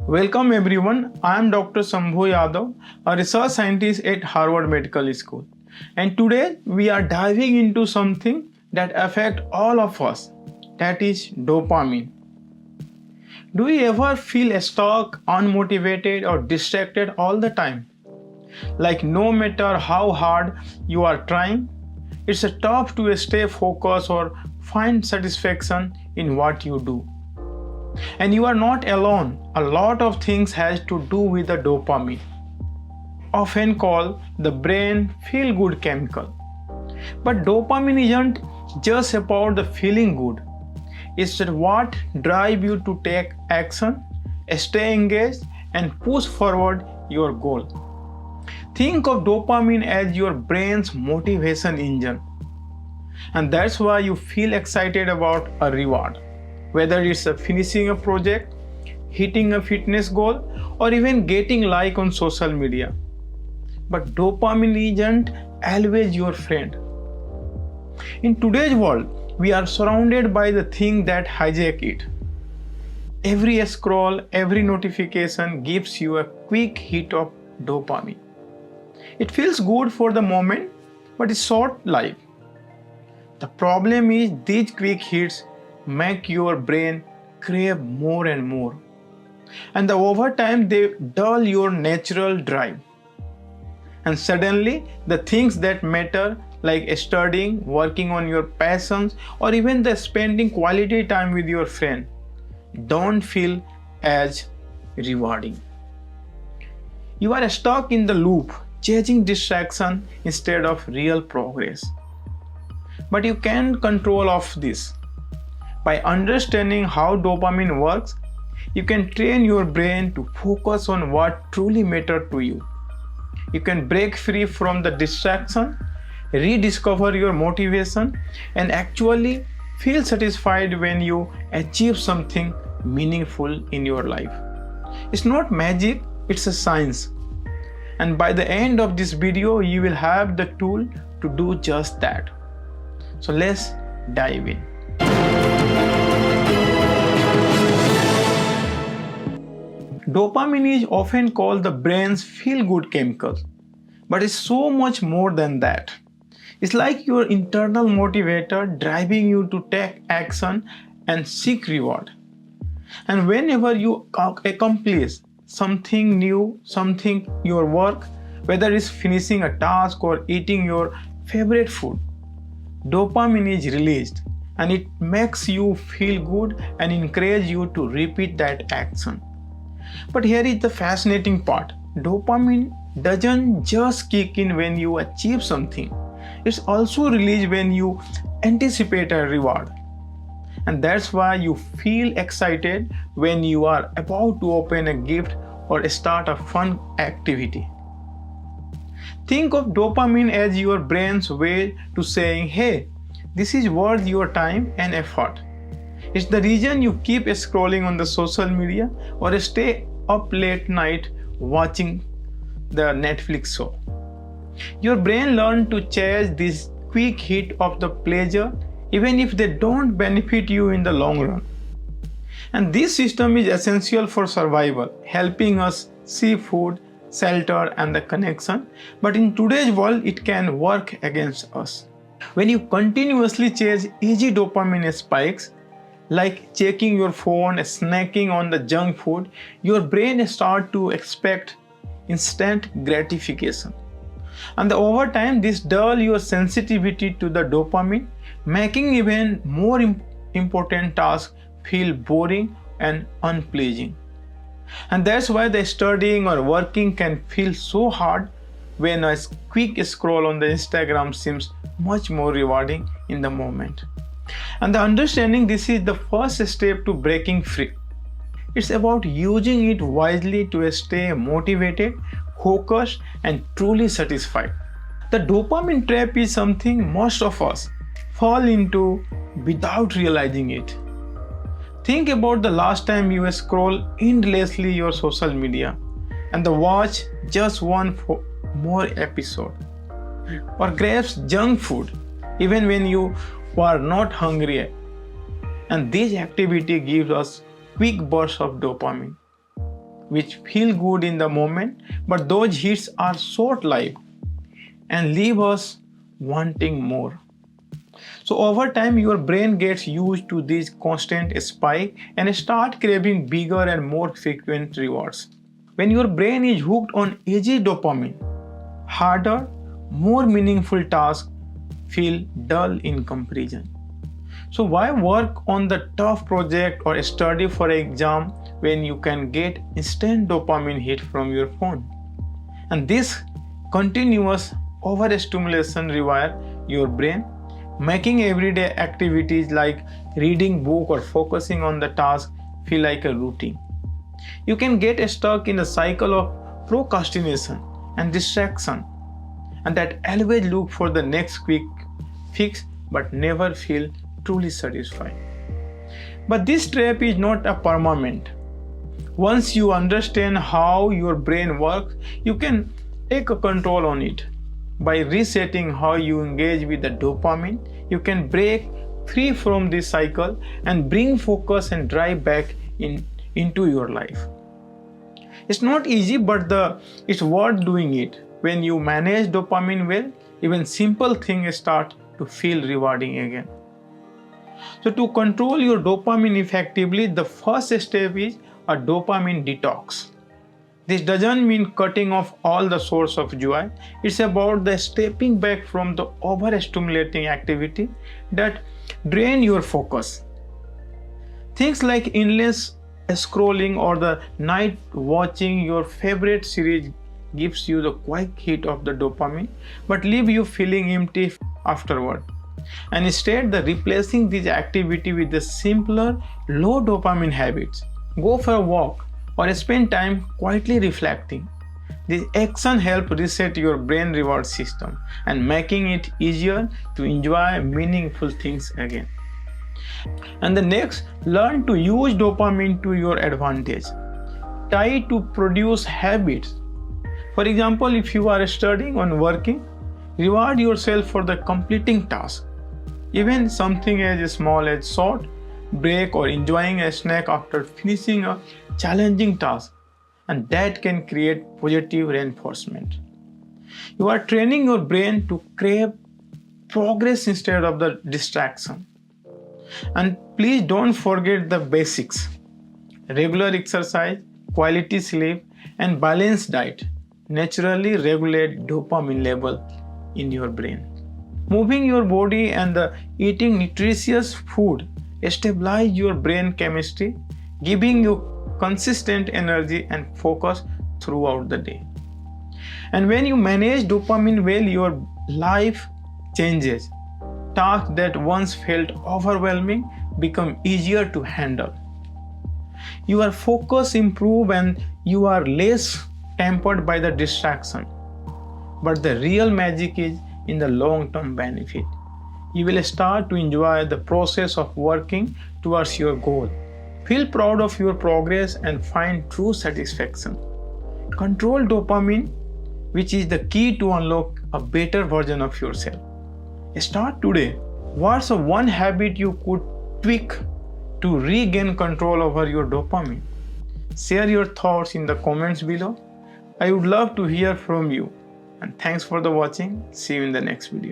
Welcome everyone, I am Dr. Shambhu Yadav, a research scientist at Harvard Medical School. And today we are diving into something that affects all of us, that is dopamine. Do you ever feel stuck, unmotivated or distracted all the time? Like no matter how hard you are trying, it's tough to stay focused or find satisfaction in what you do. And you are not alone. A lot of things has to do with the dopamine, often called the brain feel-good chemical. But dopamine isn't just about the feeling good. It's what drives you to take action, stay engaged, and push forward your goal. Think of dopamine as your brain's motivation engine. And that's why you feel excited about a reward. Whether it's finishing a project, hitting a fitness goal, or even getting like on social media. But dopamine isn't always your friend. In today's world, we are surrounded by the things that hijack it. Every scroll, every notification gives you a quick hit of dopamine. It feels good for the moment, but it's short-lived. The problem is these quick hits make your brain crave more and more. And over time they dull your natural drive. And suddenly the things that matter like studying, working on your passions, or even the spending quality time with your friend don't feel as rewarding. You are stuck in the loop, chasing distraction instead of real progress. But you can control of this. By understanding how dopamine works, you can train your brain to focus on what truly matters to you. You can break free from the distraction, rediscover your motivation, and actually feel satisfied when you achieve something meaningful in your life. It's not magic, it's a science. And by the end of this video, you will have the tool to do just that. So let's dive in. Dopamine is often called the brain's feel-good chemical, but it's so much more than that. It's like your internal motivator driving you to take action and seek reward. And whenever you accomplish something new, something your work, whether it's finishing a task or eating your favorite food, dopamine is released and it makes you feel good and encourage you to repeat that action. But here is the fascinating part. Dopamine doesn't just kick in when you achieve something. It's also released when you anticipate a reward. And that's why you feel excited when you are about to open a gift or start a fun activity. Think of dopamine as your brain's way to saying, hey, this is worth your time and effort. It's the reason you keep scrolling on the social media or stay up late night watching the Netflix show. Your brain learns to chase this quick hit of the pleasure even if they don't benefit you in the long run. And this system is essential for survival, helping us see food, shelter and the connection. But in today's world, it can work against us. When you continuously chase easy dopamine spikes, like checking your phone, snacking on the junk food, your brain starts to expect instant gratification. And over time, this dulls your sensitivity to the dopamine, making even more important tasks feel boring and unpleasing. And that's why the studying or working can feel so hard when a quick scroll on the Instagram seems much more rewarding in the moment. And the understanding this is the first step to breaking free. It's about using it wisely to stay motivated, focused, and truly satisfied. The dopamine trap is something most of us fall into without realizing it. Think about the last time you scroll endlessly your social media and watch just one more episode, or grabs junk food even when you are not hungry. And this activity gives us quick bursts of dopamine. which feel good in the moment, but those hits are short-lived and leave us wanting more. So over time, your brain gets used to this constant spike and start craving bigger and more frequent rewards. When your brain is hooked on easy dopamine, harder, more meaningful tasks feel dull in comparison. So why work on the tough project or study for an exam when you can get instant dopamine hit from your phone? And this continuous overstimulation rewires your brain, making everyday activities like reading book or focusing on the task feel like a routine. You can get stuck in a cycle of procrastination and distraction, and that always look for the next quick fix but never feel truly satisfied. But this trap is not a permanent. Once you understand how your brain works, you can take a control on it. By resetting how you engage with the dopamine, you can break free from this cycle and bring focus and drive back into your life. It's not easy, but it's worth doing it. When you manage dopamine well, even simple things start to feel rewarding again. So to control your dopamine effectively, the first step is a dopamine detox. This doesn't mean cutting off all the source of joy. It's about the stepping back from the overstimulating activity that drain your focus. Things like endless scrolling or the night watching your favorite series gives you the quick hit of the dopamine but leave you feeling empty afterward. And instead, replacing this activity with the simpler, low dopamine habits. Go for a walk or spend time quietly reflecting. This action helps reset your brain reward system and making it easier to enjoy meaningful things again. And the next, learn to use dopamine to your advantage. Try to produce habits. For example, if you are studying or working, reward yourself for the completing task. Even something as small as short break or enjoying a snack after finishing a challenging task, and that can create positive reinforcement. You are training your brain to crave progress instead of the distraction. And please don't forget the basics. Regular exercise, quality sleep, and balanced diet naturally regulate dopamine level in your brain. Moving your body and eating nutritious food stabilize your brain chemistry, giving you consistent energy and focus throughout the day. And when you manage dopamine well, your life changes. Tasks that once felt overwhelming become easier to handle. Your focus improves and you are less tempered by the distraction. But the real magic is in the long-term benefit. You will start to enjoy the process of working towards your goal. Feel proud of your progress and find true satisfaction. Control dopamine, which is the key to unlock a better version of yourself. Start today. What's one habit you could tweak to regain control over your dopamine? Share your thoughts in the comments below. I would love to hear from you. And thanks for the watching. See you in the next video.